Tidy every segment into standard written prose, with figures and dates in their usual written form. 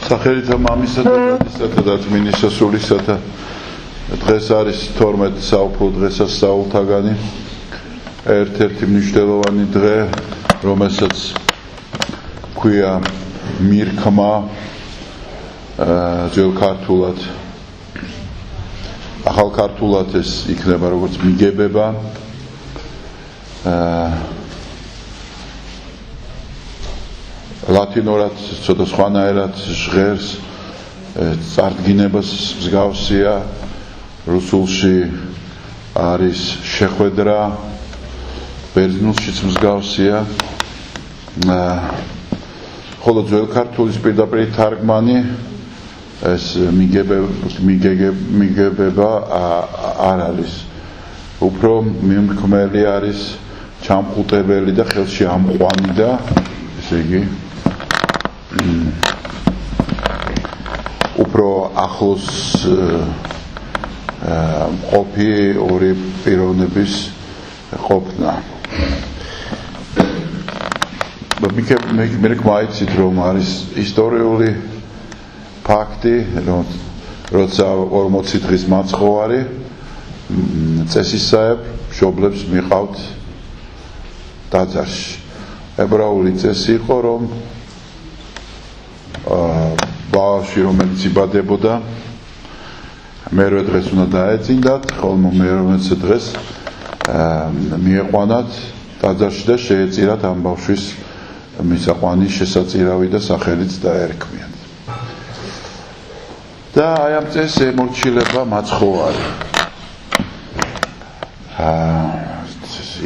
სახელითა მამისა და დადისა და წმინდისა სულისა და დღეს არის 12 საუფლო დღესასწაულთაგანი ერთ-ერთი მნიშვნელოვანი დღე, რომელსაც ქვია მირქმა ძველ ქართულად ახალ ქართულად ეს იქნება როგორც მიგებება ლათინურად ცოტა სხვანაირად ჟღერს წარდგინებას მსგავსია რუსულში არის შეხვედრა ბერძნულშიც მსგავსია ხოლო ძველ ქართულის პირდაპირ თარგმანი ეს მიგებება არ არის უფრო მიმქმელი არის ჩამხუტებელი და ხელში ამყვანი და ესე იგი უფრო ახლოს ყოფი ორი პიროვნების ყოფნა მე გვაიცით რომ არის ისტორიული ფაქტი როცა 40 დღის მაცხოვარი წესისაებ მშობლებს მიყავთ ტაძარში ებრაული წესი იყო რომ ბავშვი რომელიც იბადებოდა მერვე დღეს უნდა დაეწინდათ ხოლმე მერვე დღეს მieყვანათ ტაძარში და შეეწირათ ამ ბავშვის მისაყვანის შესაწირავი და სახელიც დაერქმიათ და აი ამ წესს ემორჩილება მაცხოვარი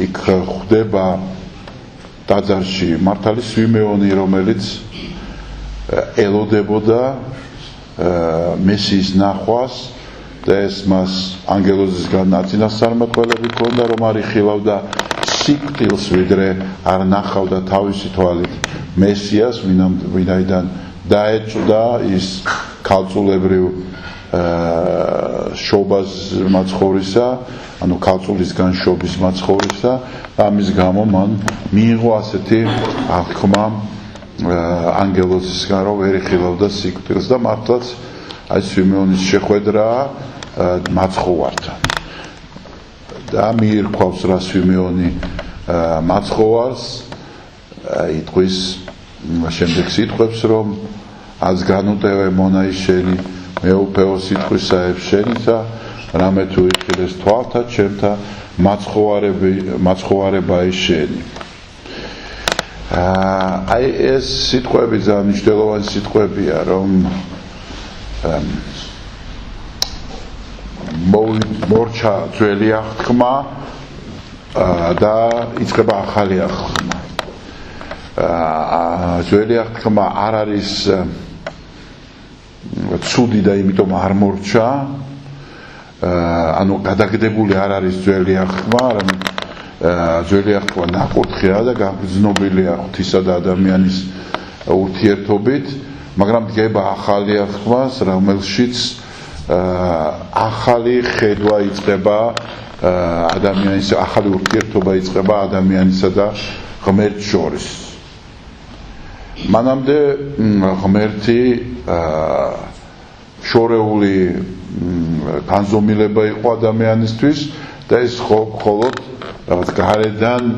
იქ ხდება ტაძარში მართალი სვიმეონი რომელიც ელოდებოდა მესიის ნახვას და ეს მას ანგელოზისგან წინასწარმეტყველები ჰქონდა რომ არ იხილავდა სიკვდილს ვიდრე არ ნახავდა თავისი თვალით მესიას ვინაიდან დაეჭვდა ის ქალწულებრივ შობას მაცხოვრისა ანუ ქალწულის განშობის მაცხოვრისა ამის გამო მან მიიღო ასეთი აღქმა ანგელოზისგან რომ ვერ იხილავდა სიკვდილს და მართლაც აი სვიმეონის შეხვედრა მაცხოვართან და მიირქვავს რა სვიმეონი მაცხოვარს იტყვის შემდეგ სიტყვებს რომ ას განუტევე მონაის შენი მეუფეო სიტყვისაებ შენითა რამე თუ იხილეს თვალთა ჩემთა მაცხოვარება ის შენი აი ეს სიტყვები ძალიან მნიშვნელოვანი სიტყვებია რომ მორჩა ძველი აღთქმა და იწყება ახალი აღთქმა ძველი აღთქმა არ არის ცუდი და იმიტომ არ მორჩა ანუ გადაგდებული არ არის ძველი აღთქმა არამედ ძველი აღთქმა ნაკურთხია და გაგრძნობილია ღვთისა და ადამიანის ურთიერთობით მაგრამ დგება ახალი აღთქმას რომელშიც ახალი ხედვა იწყება ადამიანის ახალი ურთიერთობა იწყება ადამიანისა და ღმერთს შორის მანამდე ღმერთი შორეული განზომილება იყო ადამიანისთვის და ეს მხოლოდ რაღაც გარედან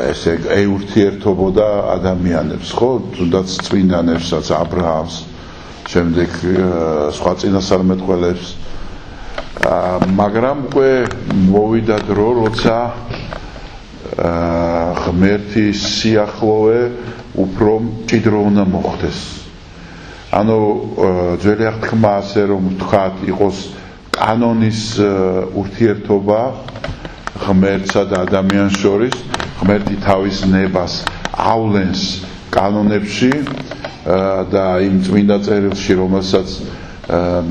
ესე ეურთიერთობოდა ადამიანებს ხო თუნდაც წმინდანებსაც აბრაამს შემდეგ სხვა წინასწარმეტყველებს მაგრამ უკვე მოვიდა დრო როცა ღმერთის სიახლოვე უფრო მჭიდრო უნდა მოხდეს ანუ ძველი აღთქმა ასე რომ ვთქვათ იყოს კანონის ურთიერთობა ღმერთსა და ადამიანს შორის ღმერთი თავის ნებას ავლენს კანონებში და იმ წმინდა წერილში რომელსაც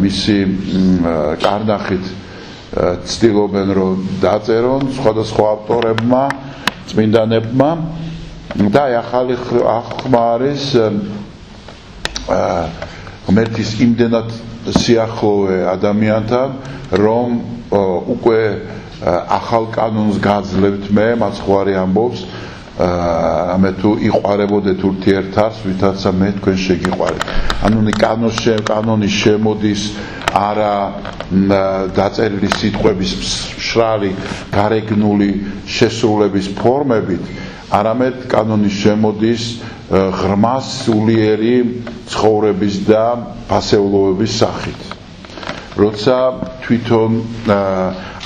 მისი კარნახით ცდილობენ რომ დაწერონ სხვადასხვა ავტორებმა წმინდანებმა და ახალი აღთქმა არის ღმერთის იმდენად სიახლოვე ადამიანთან რომ უკვე ახალ კანონს გაძლევთ მე მაცხოვარი ამბობს რამე თუ იყვარებოდეთ ურთიერთას, ვითარცა მე თქვენ შეგიყვარეთ. ანუ კანონის შემოდის არა დაწერილი სიტყვების მშრალი, გარეგნული შესრულების ფორმებით, არამედ კანონის შემოდის ღრმა სულიერი ცხოვრების და ფასეულობების სახით. როცა თვითონ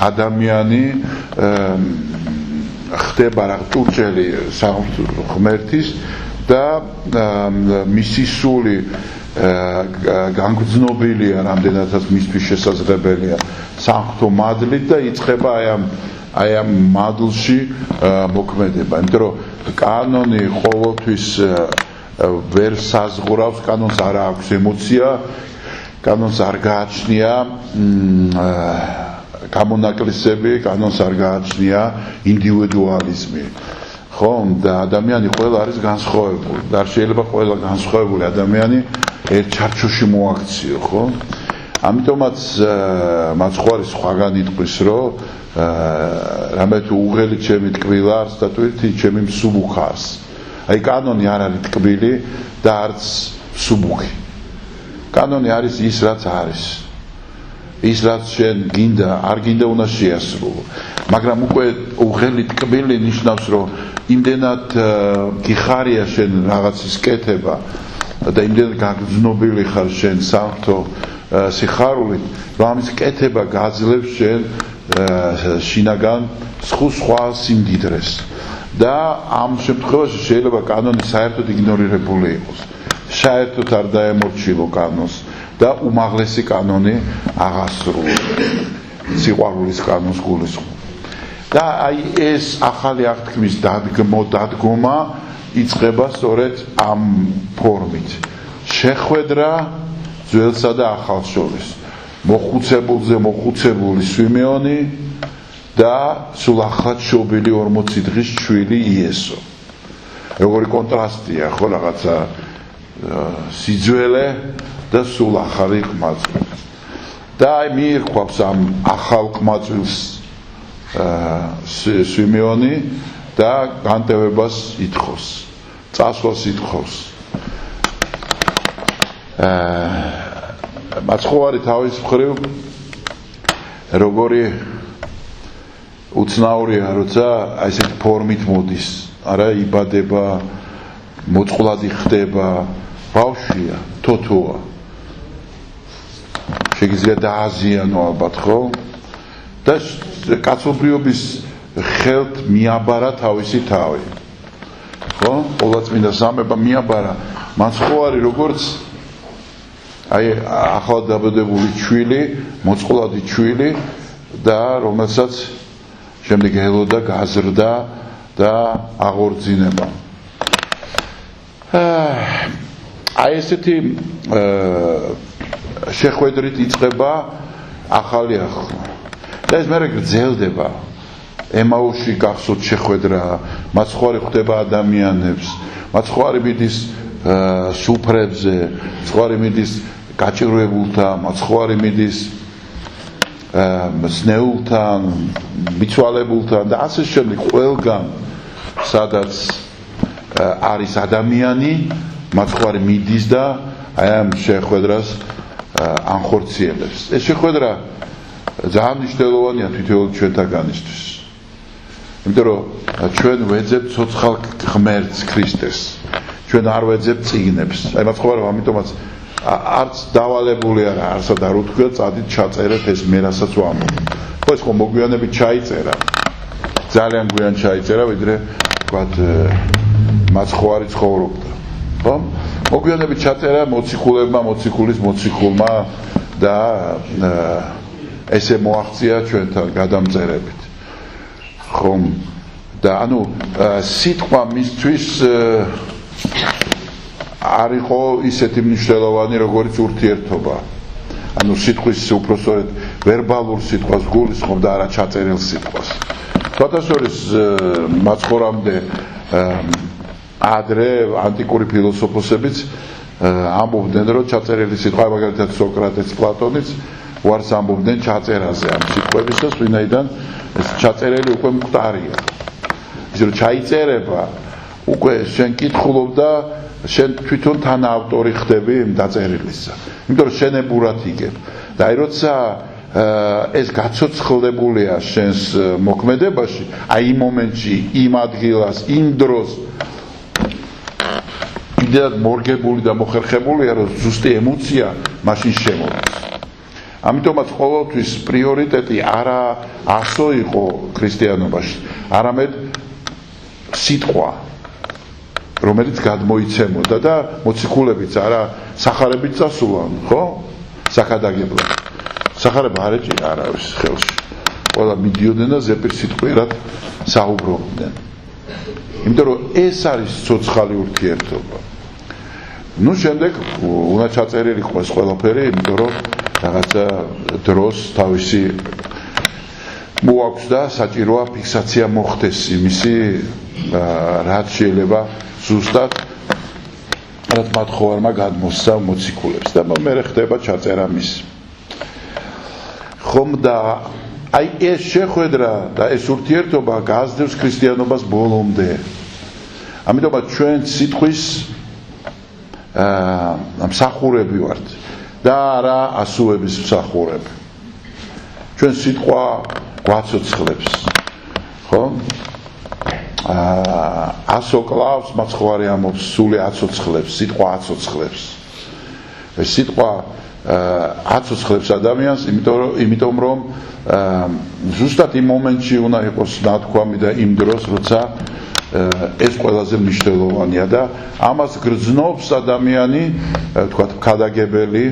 ადამიანი ხდება რა ჭურჭელი ღმერთის და მისი სული განგრძნობილია რამდენადაც მისთვის შესაძლებელია სამღვთო მადლით და იწყება აი ამ მადლში მოქმედება. იმიტომ რომ კანონი ყოველთვის ვერ საზღურავს, კანონს არ აქვს ემოცია, კანონს არ გააჩნია გამონაკლისები, კანონს არ გააჩნია ინდივიდუალიზმი. ხო, და ადამიანი ყველა არის განსხვავებული. და შეიძლება ყველა განსხვავებული ადამიანი ერთ ჩარჩოში მოაქციო, ხო? ამიტომაც მაცხვარი სხვაგან იტყვის, რომ რამე თუ უღელი ჩემი ტკბილარს და თვითი ჩემი მსუბუქას. აი კანონი არ არის ტკბილი და არც მსუბუქი. კანონი არის ის, რაც არის. ის რაც შენ გინდა, არ გინდა უნდა შეასრულო. მაგრამ უკვე უღელი ტკბილი ნიშნავს, რომ იმდენად გიხარია შენ რაღაცის კეთება და იმდენად გაგრძნობილი ხარ შენ სამღვთო სიხარულით, რომ ამის კეთება გაძლევს შენ შინაგან სხვა სიმდიდრეს. და ამ შემთხვევაში შეიძლება კანონი საერთოდ იგნორირებული იყოს. საერთოდ არ დაემორჩილო კანონს და უმაღლესი კანონი აღასრულო. სიყვარულის კანონს გულისხმობ. და აი ეს ახალი აღთქმის დადგომა იწყება სწორედ ამ ფორმით. შეხვედრა ძველსა და ახალს შორის. მოხუცებულზე მოხუცებული სვიმეონი და სულ ახლად შობილი 40 დღის შვილი იესო. როგორი კონტრასტია, ხო, რაღაცა სიძველე და სულ ახალი ყმაწვილი. და აი მიირქვავს ამ ახალ ყმაწვილს სვიმეონი და განტევებას ითხოვს, წასვლას ითხოვს. მაცხოვარი თავის მხრივ როგორი უცნაურია, როცა აი ესეთ ფორმით მოდის, არა იბადება, მოწყვლადი ხდება, ბავშვია, თოთოა. შეგიძლია დააზიანო ალბათ, ხო? და კაცობრიობის ხელთ მიაბარა თავისი თავი. ხო? ყოვლადწმინდა სამება მიაბარა მაცხოვარი როგორც აი ახალ დაბადებული ჩვილი, მოწყვლადი ჩვილი და რომელსაც შემდეგ ელოდა, გაზრდა და აღორძინება. აი ესეთი შეხვედრით იწყება ახალი აღთქმა. და ეს მერე გრძელდება. ემაუში გახსოვთ შეხვედრა, მაცხვარი ხვდება ადამიანებს, მაცხვარი მიდის სუფრებზე, მაცხვარი მიდის გაჭირვებულთან, მაცხვარი მიდის მსნეულთან, მიცვალებულთან და ასე შემდეგ ყველგან სადაც არის ადამიანი, მაცხვარი მიდის და აი ამ შეხვედრას ანხორციელებს. ეს შეხვედრა ძალიან მნიშვნელოვანია თითოეულ ჩვენთაგანისთვის. იმიტომ რომ ჩვენ ვეძებთ ცოცხალ ღმერთს ქრისტეს. ჩვენ არ ვეძებთ წიგნებს. აი მაცხოვარი ამიტომაც არც დავალებული არა, არსად არ უთქვია წადით ჩაწერეთ ეს მე რასაც ვამბობ. ხო ეს ხო მოგვიანებით ჩაიწერა. ძალიან გვიან ჩაიწერა, ვიდრე ვთქვათ მაცხოვარი ცხოვრობდა. ხო? მოგვიანებით ჩაწერა მოციქულებმა, მოციქულის მოციქულმა და ესე მოაღწია ჩვენთან გადამწერებით. ხომ და ანუ სიტყვა მისთვის არ იყო ისეთი მნიშვნელოვანი როგორც ურთიერთობა. ანუ სიტყვის უпростоრეთ ვერბალურ სიტყვას გულისხმობდა არა ჩაწერილ სიტყვას. თათაშორის მაცხოვრამდე ადრე ანტიკური ფილოსოფოსებიც ამბობდნენ რომ ჩაწერილი სიტყვა მაგალითად სოკრატეც, პლატონიც უარს ამბობდნენ ჩაწერაზე ამ სიტყვებისას, ვინაიდან ეს ჩაწერილი უკვე მკვდარია. რომ ჩაიწერება უკვე შენ კითხულობდა შენ თვითონ თანაავტორი ხდები იმ დაწერილისა იმიტომ რომ შენებურად იგებ და აი როცა ეს გაცოცხლებულია შენს მოქმედებაში აი იმ მომენტში იმ ადგილას იმ დროს კიდევ მორგებული და მოხერხებულია რომ ზუსტი ემოცია მაშინ შემოდის ამიტომაც ყოველთვის პრიორიტეტი არა ასო იყო ქრისტიანობაში არამედ სიტყვა რომელიც გადმოიცემოდა და მოციქულებიც არა სახარებით წასულან ხო საქადაგებლად სახარება არ ეჭირა არავის ხელში ყველა მიდიოდნენ და ზეპირ სიტყვიერად საუბრობდნენ იმიტომ რომ ეს არის ცოცხალი ურთიერთობა ნუ შემდეგ უნდა ჩაწერილი იყოს ყველაფერი იმიტომ რომ რაღაცა დროს თავისი მოაქვს და საჭიროა ფიქსაცია მოხდეს იმისი რაც შეიძლება ზუსტად რაც მათხოვარმა გადმოსცა მოციქულებს და მე ხდება ჩაწერა მის ხომ და აი ეს შეხვედრა და ეს ურთიერთობა გასდევს ქრისტიანობას ბოლომდე ამიტომაც ჩვენ სიტყვის მსახურები ვართ და არა ასოების მსახურები ჩვენ სიტყვა გვაცოცხლებს ხო ასო კლავს მაცხოვარი ამობს სული აცოცხლებს სიტყვა აცოცხლებს ეს სიტყვა აცოცხლებს ადამიანს იმიტომ რომ ზუსტად იმ მომენტში უნდა იყოს ნათქვამი და იმ დროს როცა ეს ყველაზე მნიშვნელოვანია და ამას გრძნობს ადამიანი თქვათ ქადაგებელი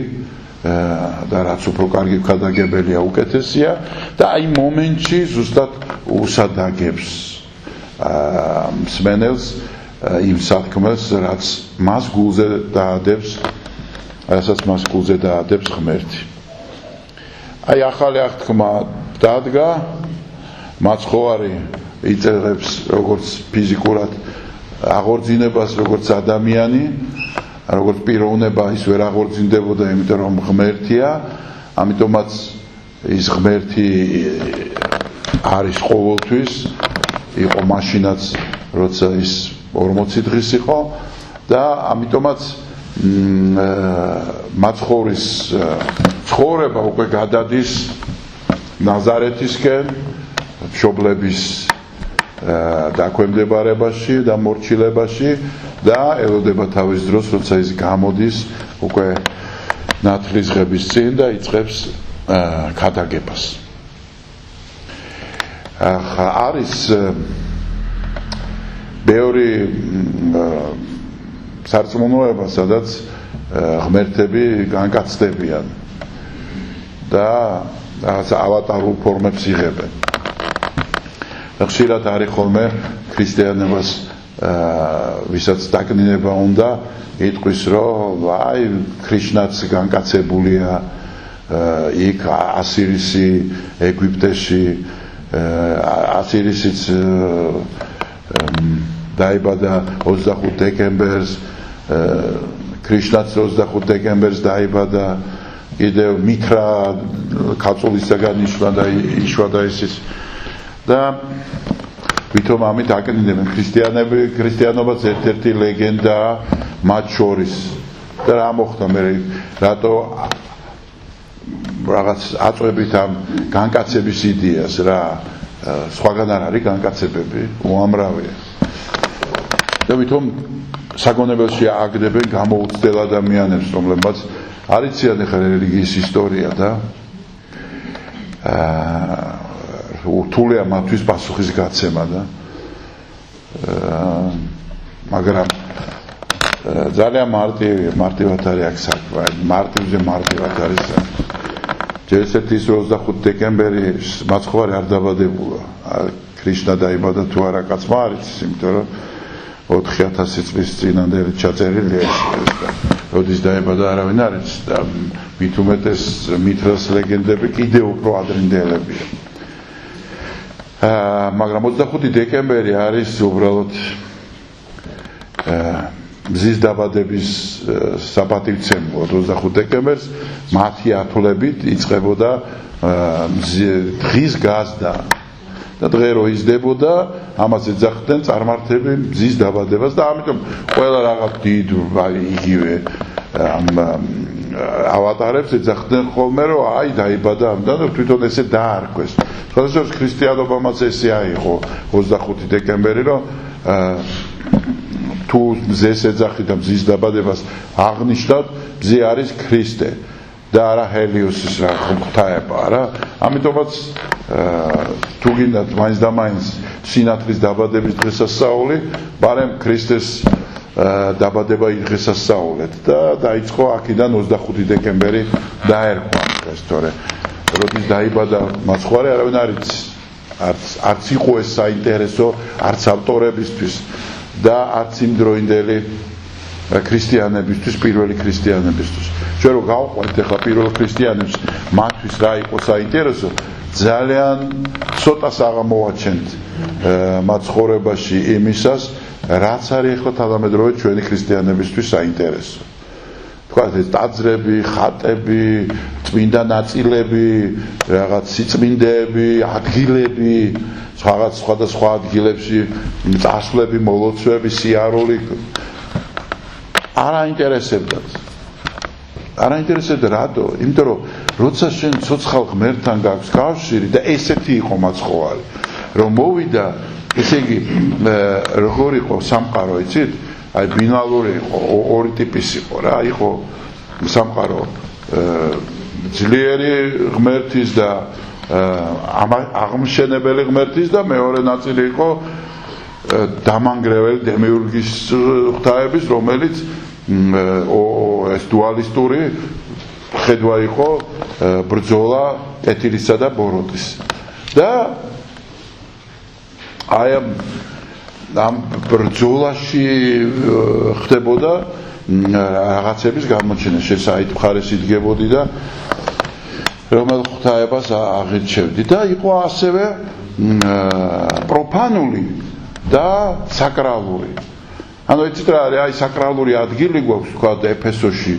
და რაც უფრო კარგი ქადაგებელია უკეთესია და აი მომენტში ზუსტად უსადაგებს მსმენელს იმ სათქმელს რაც მას გულზე დაადებს რასაც მას გულზე დაადებს ღმერთი აი ახალი აღთქმა დადგა მაცხოვარი იწერებს როგორც ფიზიკურად აღორძინებას როგორც ადამიანი როგორც პიროვნება ის ვერ აღორძინდებოდა იმიტომ რომ ღმერთია ამიტომაც ის ღმერთი არის ყოველთვის იყო მაშინაც როცა ის 40 დღის იყო და ამიტომაც მაცხოვრის ცხოვრება უკვე გადადის ნაზარეთისკენ მშობლების დაქვემდებარებაში და მორჩილებაში და ელოდება თავის დროს როცა ის გამოდის უკვე ნათლისღების წინ და იწყებს ქადაგებას არის ბევრი სარწმუნოება სადაც ღმერთები განკაცდებიან და ავატარულ ფორმებს იღებენ ხშირად არის ხოლმე ქრისტიანობას ვისაც დაკნინება უნდა იტყვის რომ აი ქრიშნაც განკაცებულია იქ ასირისი ეგვიპტეში ასირისიც დაიბადა 25 დეკემბერს ქრიშნაც 25 დეკემბერს დაიბადა კიდევ მითრა კაცოლისაგან იშვა და ისიც და ვითომ ამით აკნინებენ ქრისტიანობაც ერთ-ერთი ლეგენდაა მათ შორის და რა მოხდა მე რატო რაღაც აწვევით ამ განკაცების იდეას რა სხვაგან არ არის განკაცებები უამრავია და ვითომ საგონებელში აგდებენ გამოუცდელ ადამიანებს რომლებმაც არ იციან ახლა რელიგიის ისტორია და რთულია მათთვის პასუხის გაცემა და მაგრამ ძალიან მარტივად არის აქ საქმე მარტივად არის ჯერესეთის 25 დეკემბერი მაცხოვარი არ დაბადებულა ქრიშნა დაიბადა თუ არა კაცმა არ იცის იმიტომ რომ 4000 წლის წინანდელი ჩაწერილია ეს როდის დაიბადა არავინ არ იცის და მით უმეტეს მითრას ლეგენდები კიდევ უფრო ადრინდელებია მაგრამ 25 დეკემბერი არის უბრალოდ მზის დაბადების საპატივცემლო 25 დეკემბერს მათი ათვლებით იწყებოდა დღის გაზდა და დღე რო იზრდებოდა, ამას ეძახდნენ წარმართები მზის დაბადებას და ამიტომ ყველა რაღაც დიდ იგივე ავატარებს ეძახდნენ ხოლმე, რომ აი დაიბადა ამдан და თვითონ ესე დაარქვეს. შესაძლოა ქრისტიანობამაც ესე აიღო 25 დეკემბერი, რომ თუ მზეს ეძახი და მზის დაბადებას აღნიშნავთ, მზე არის ქრისტე და არა ჰელიოსის რა ღვთაება რა. ამიტომაც თუ გინდათ მაინც და მაინც სინათლის დაბადების დღესასწაული, ბარემ ქრისტეს დაბადება დღესასწაულეთ და დაიწყო აქედან 25 დეკემბერი დაერქვა დღეს, თორე როდის დაიბადა მაცხვარე არავინ არ იცის. არც იყო ეს საინტერესო არც ავტორებისთვის და არც იმდროინდელი ქრისტიანებისთვის, პირველი ქრისტიანებისთვის. ჩვენ რო გავყვეთ ახლა პირველ ქრისტიანებს, მათთვის რა იყო საინტერესო, ძალიან ცოტას აღმოვაჩენთ მათ ცხოვრებაში იმისას, რაც არის ახლა თანამედროვე ჩვენი ქრისტიანებისთვის საინტერესო. თქვათ ეს ტაძრები, ხატები, წმინდა ნაწილები, რაღაც სიწმინდეები, ადგილები, რაღაც სხვადასხვა ადგილებში წასვლები, მოლოცვები, სიარული არ აინტერესებდათ. არ აინტერესებდა რატო? იმიტომ რომ როცა შენ ცოცხალ ღმერთთან გაქვს კავშირი და ესეთი იყო მაცხოვარი, რომ მოვიდა, ესე იგი როგორ იყო სამყარო, იცით? აი ბინალური იყო, ორი ტიპის იყო რა, იყო სამყარო ძლიერი ღმერთის და აღმშენებელი ღმერთის და მეორე ნაწილი იყო დამანგრეველი დემიურგის ღვთაების, რომელიც ეს დუალისტური ხედვა იყო ბრძოლა კეთილისა და ბოროტის. და აი ამ ბრძოლაში ხდებოდა რაღაცების გამოჩენა, შესაით მხარეს იდგებოდი და რომელ ღვთაებას აღირჩევდი და იყო ასევე პროფანული და საკრალური. ანუ იცით რა არის, აი საკრალური ადგილი გვაქვს, თქვა ეფესოში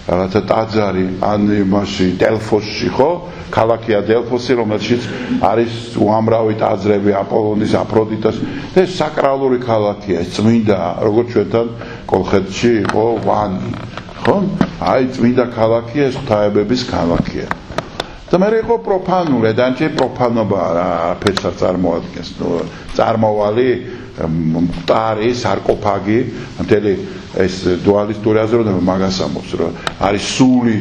რაღაცა ტაძარი, ან იმაში დელფოსში, ხო? ქალაქია დელფოსი, რომელშიც არის უამრავი ტაძრები, აპოლონის, აფროდიტას. ეს საკრალური ქალაქია, ეს წმინდა, როგორც ჩვენთან კოლხეთში იყო ვანი, ხო? აი წმინდა ქალაქია, ეს ღვთაებების ქალაქია. და მე იყო პროფანული, დანჩე პროფანობა არაფერს არ წარმოადგენს. წარმოვალი მტარი, სარკოფაგი, მთელი ეს დუალისტური აზროვნება მაგას ამბობს, რომ არის სული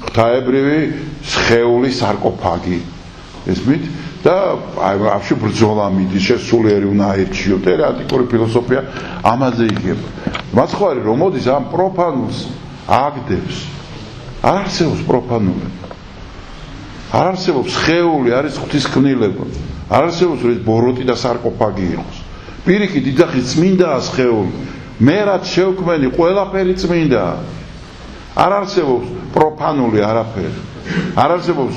ღვთაებრივი სხეული სარკოფაგი. ესმით? და აი ამში ბრძოლა მიდის, სულიერი უნდა აერჩიო. და ანტიკური ფილოსოფია ამაზე იგება. მაცხოვარი რომ მოდის ამ პროფანულს აგდებს. არ არსებობს პროფანულობა. არ არსებობს სხეული, არის ღვთისკვნილება. არ არსებობს რომ ეს ბოროტი და სარკოფაგი იყოს. პირიქით იძახი წმინდაა სხეული. მე რაც შევქმენი ყველაფერი წმინდაა. არ არსებობს პროფანული არაფერი. არ არსებობს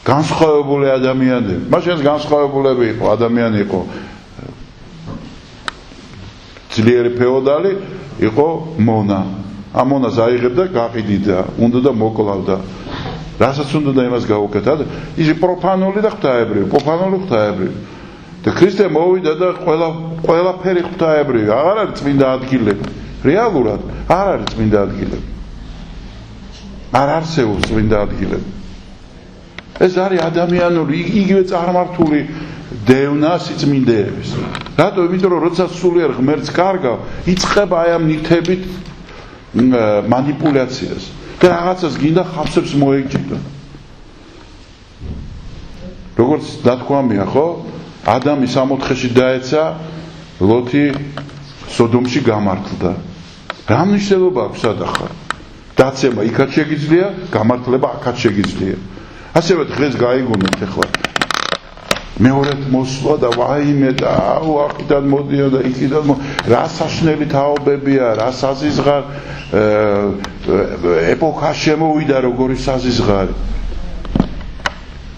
განსხვავებული ადამიანები. მაშინ განსხვავებულები იყო, ადამიანი იყო ძლიერი ფეოდალი, იყო მონა. ამ მონას აიღებდა, გაყიდიდა, უნდა და მოკლავდა. რასაც უნდა იმას გაუკეთა. ის პროფანული და ღვთაებრივი, პროფანული ღვთაებრივი. და ქრისტე მოვიდა და ყველაფერი ღვთაებრივი, აღარ არის წმინდა ადგილები. რეალურად არ არის წმინდა ადგილები. არ არსებობს წმინდა ადგილები. ეს არის ადამიანური, იგივე წარმართული დევნა სიწმინდეების. რატო? იმიტომ რომ როცა სულიერ ღმერთს კარგავ, იწყება აი ამ ნივთებით მანიპულაციას. და რაღაცას გინდა ხავსებს მოეჭიდო. როგორც დათქვამია, ხო? ადამი 64-ში დაეცა, ლოთი სოდომში გამართლდა. რა მნიშვნელობა აქვს სადახარ? დაცემა იქაც შეგიძლია, გამართლება აქაც შეგიძლია. ასევე დღეს გაიგონოთ ახლა. მეორედ მოსვლა და ვაიმე და აუ აქიდან მოდია და იქიდან რა საშნელი თაობებია, რა საზიზღარ ეპოქა შემოვიდა როგორი საზიზღარი.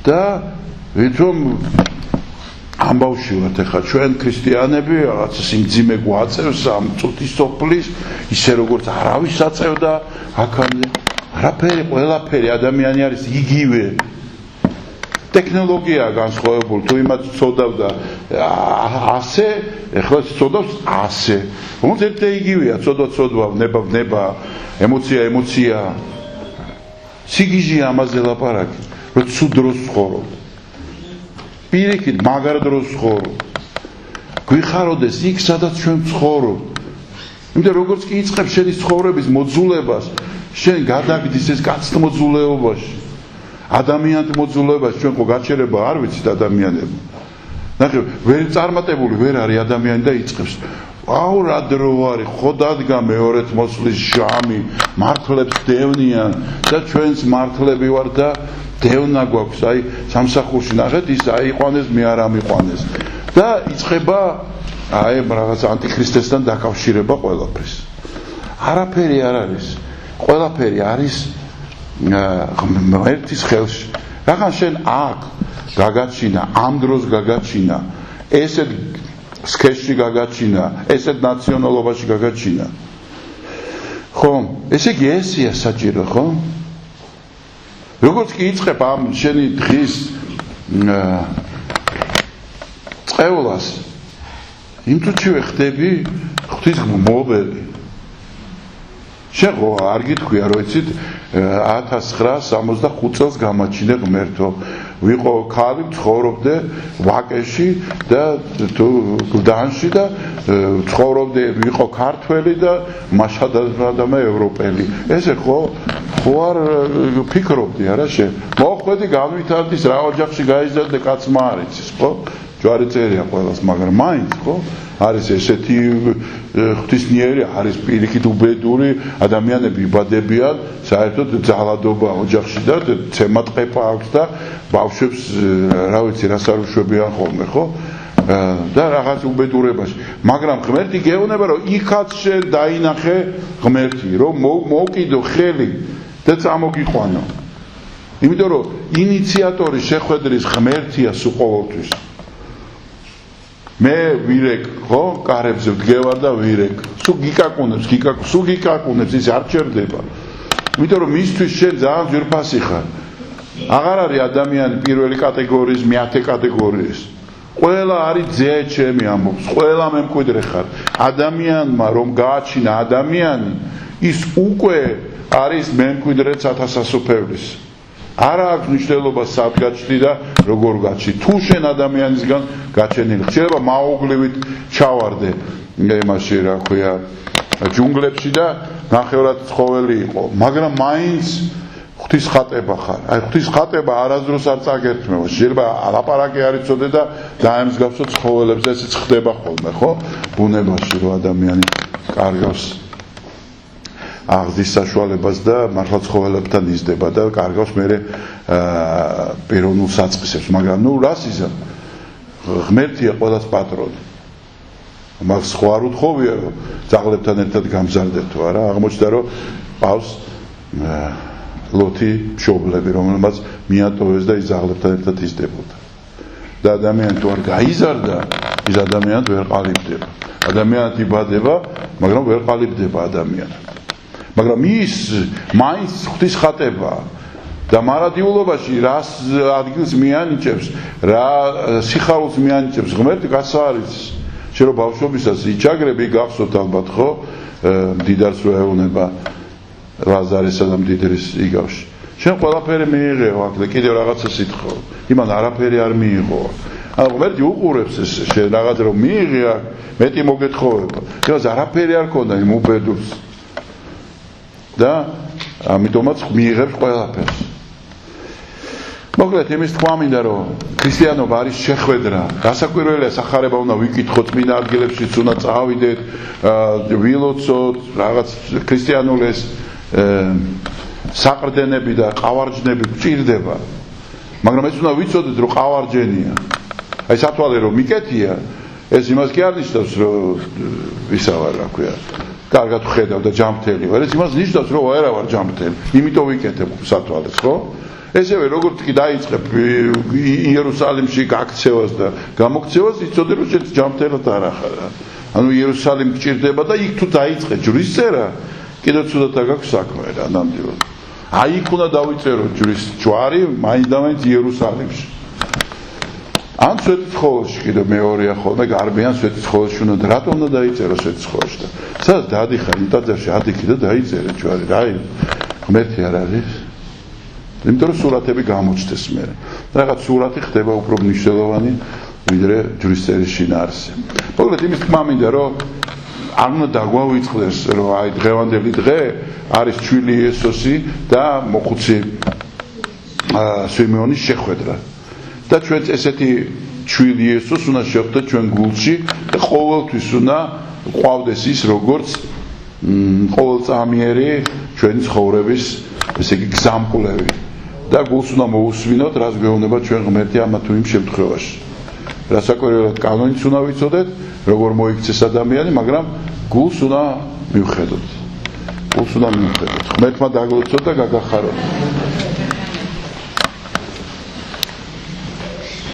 და ვითომ ამბავში ვართ ახლა ჩვენ ქრისტიანები რაღაც სიმძიმე გვაწევს ამ წუთის სოფლის, ისე როგორც არავის აწევდა აქამდე. არაფერი, ყველაფერი ადამიანი არის იგივე. ტექნოლოგიაა განსხვავებული, თუ იმათ წოდავდა 100, ეხლა წოდავს 100. όμως ერთ და იგივეა, წოდვა, ნება, ემოცია. სიგიჟე ამაზე ლაპარაკი, რომ ცუდ დროს ცხოვრობ. პირიქით, მაგარ დროს ცხოვრობ. გვიხაროდეს იქ, სადაც ჩვენ ცხოვრობ. იმიტომ როგორც კი იწყებს შენი ცხოვრების მოძულებას, შენ გადაგდის ეს კაცთ მოძულეობაში. ადამიანთ მოძულეობას ჩვენ ხო გაჩერება არ ვიცით ადამიანებმა. ნახე, ვერ წარმატებული ვერ არის ადამიანი და იწყებს. აუ რა დრო არის, ხო დადგა მეორეთ მოსვლის ჟამი, მართლებს დევნიან და ჩვენს მართლები ვარ და დევნა გვაქვს, აი სამსახურში ნახეთ ის აიყვანეს, მე არ ამიყვანეს. და იწყება აი რაღაც ანტიქრისტესთან დაკავშირება ყველაფრის. არაფერი არ არის. ყველაფერი არის ერთის ხელში. რახან შენ აქ გაგაჩინა, ამ დროს გაგაჩინა, ესეთ სქესში გაგაჩინა, ესეთ ნაციონალობაში გაგაჩინა. ხო, ესე იგი ესია საჭირო, ხო? როგორც კი იწყებ ამ შენი დღის წევლას, იმ თვეშივე ხდები ღვთისმოვლელი. შენ ხო არ გითქვია, რომ იცით 1965 წელს გამაჩინე ღმერთო. ვიყო ქალი, ცხოვრობდე ვაკეში და თუ გლდანში და ცხოვრობდე, ვიყო ქართველი და მაშადადამე ევროპელი. ესე ხო არ ფიქრობდი არა შენ. მოხვედი განვითარდის რა ოჯახში გაიზარდე კაცმა არ იცის, ხო? ჯვარი წერია ყველას, მაგრამ მაინც ხო? არის ესეთი ღვთისმიერი, არის პირიქით უბედური ადამიანები იბადებიან, საერთოდ ძალადობა ოჯახში და ცემატყეპა აქვს და ბავშვებს რა ვიცი რას არ უშვებიან ხოლმე, ხო? და რაღაც უბედურებაში. მაგრამ ღმერთი გეუბნება, რომ იქაც შენ დაინახე ღმერთი, რომ მოვკიდო ხელი და წამოგიყვანო. იმიტომ რომ ინიციატორი შეხვედრის ღმერთია სულ ყოველთვის. მე ვირეკ, ხო, კარებზე ვდგევარ და ვირეკ. სულ გიკაკუნებს, ის არ ჩერდება. იმიტომ რომ მისთვის შენ ძალიან ძვირფასი ხარ. აღარ არის ადამიანი პირველი კატეგორიის, მეათე კატეგორიის. ყველა არის ძე ჩემი ამბობს, ყველა მემკვიდრე ხარ. ადამიანმა რომ გააჩინა ადამიანი, ის უკვე არის მემკვიდრე 1000 უფევრის. არა აქვს მნიშვნელობა სად გაჩნდი და როგორ გაჩნდი. თუ შენ ადამიანისგან გაჩენილი ხდება, მაუგლივით ჩავარდე იმაში რა ქვია ჯუნგლებში და ნახევრად ცხოველი იყო, მაგრამ მაინც ღვთის ხატება ხარ. აი ღვთის ხატება არასდროს არ წაგერთმევა. შეიძლება ლაპარაკი არ იცოდე და დაემსგავსო ცხოველებს და ესეც ხდება ხოლმე, ხო? ბუნებაში რომ ადამიანი კარგავს აღზის საშუალებას და მართლა ცხოველებთან იზრდება და კარგავს მერე პიროვნულ საწყისებს, მაგრამ ნუ რას იზამ? ღმერთია ყველას პატრონი. მას სხვა არ უთხოვია რომ ძაღლებთან ერთად გამზარდეთო, არა? აღმოჩნდა რომ ყავს ლოთი მშობლები, რომელმაც მიატოვეს და ის ძაღლებთან ერთად იზრდებოდა. და ადამიანი თუ არ გაიზარდა, ის ადამიანი ვერ ყალიბდება. ადამიანი იბადება, მაგრამ ვერ ყალიბდება ადამიანი. მაგრამ ის მაინც ღვთის ხატებაა და მარადიულობაში რას ადგილს მიანიჭებს, რა სიხარულს მიანიჭებს ღმერთი კაცსა არის. შენ რო ბავშვობისას იჩაგრები გახსოვთ ალბათ, ხო? მდიდარს რო ეუნება ლაზარესა და მდიდრის იგავში. შენ ყველაფერი მიიღეო აქ და კიდევ რაღაცა სიტყვა. იმან არაფერი არ მიიღო. ანუ ღმერთი უყურებს ეს შენ რაღაც რომ მიიღე აქ, მეტი მოგეთხოვება. იმას არაფერი არ ქონდა იმ უბედურს. და ამიტომაც მიიღებს ყველაფერს. მოკლედ იმის თქვა მინდა რომ ქრისტიანობა არის შეხვედრა. გასაკვირველია სახარება უნდა ვიკითხოთ წმინდა ადგილებშიც უნდა წავიდეთ, ვილოცოთ რაღაც ქრისტიანულ ეს საყრდენები და ყავარჯნები გვჭირდება. მაგრამ ეს უნდა ვიცოდეთ რომ ყავარჯენია. აი სათვალე რომ მიკეთია, ეს იმას კი არ ნიშნავს რომ ისა ვარ რა ქვია. კარგად ხედავ და ჯამრთელი ვარ. ეს იმას ნიშნავს რომ არა ვარ ჯამრთელი. იმიტომ ვიკეთებ სათვალეს, ხო? ესევე როგორც კი დაიწყებ იერუსალიმში გაქცევას და გამოქცევას, იცოდე რომ შენ ჯამრთელად არ ახარ. ანუ იერუსალიმი გჭირდება და იქ თუ დაიწყე ჯვრის წერა, კიდევ ცუდად გაქვს საქმე რა ნამდვილად. აი იქ უნდა დავიწერო ჯვრის ჯვარი, მაინც და მაინც იერუსალიმში. ან სვეტიცხოველში კიდე მეორეა ხოლმე გარბიან სვეტიცხოველში უნდა რატომ უნდა დაიწერო სვეტიცხოველში და სადაც დაადიხარ ინტაძარში ადიქი და დაიწერე ჯვარი რა ღმერთი არ არის იმიტომ რომ სურათები გამოჩნდეს მე რაღაც სურათი ხდება უფრო მნიშვნელოვანი ვიდრე ჯვრის წერის შინაარსი მოკლედ იმის თქმა მინდა რომ არ უნდა დაგვავიწყდეს რომ აი დღევანდელი დღე არის ჩვილი იესოსი და მოხუცი სვიმეონის შეხვედრა და ჩვენც ესეთი ჩვილი იესოს უნდა შევხვდეთ ჩვენ გულში და ყოველთვის უნდა ყვავდეს ის როგორც ყოველწამიერი ჩვენი ცხოვრების ესე იგი გზამკვლევი და გულს უნდა მოусვინოთ რას გვეუბნება ჩვენ ღმერთი ამა თუ იმ შემთხვევაში რასაკვირველად კანონიც უნდა ვიცოდეთ როგორ მოიქცეს ადამიანი მაგრამ გულს უნდა მივხედოთ ღმერთმა დაგლოცოთ და გაგახაროთ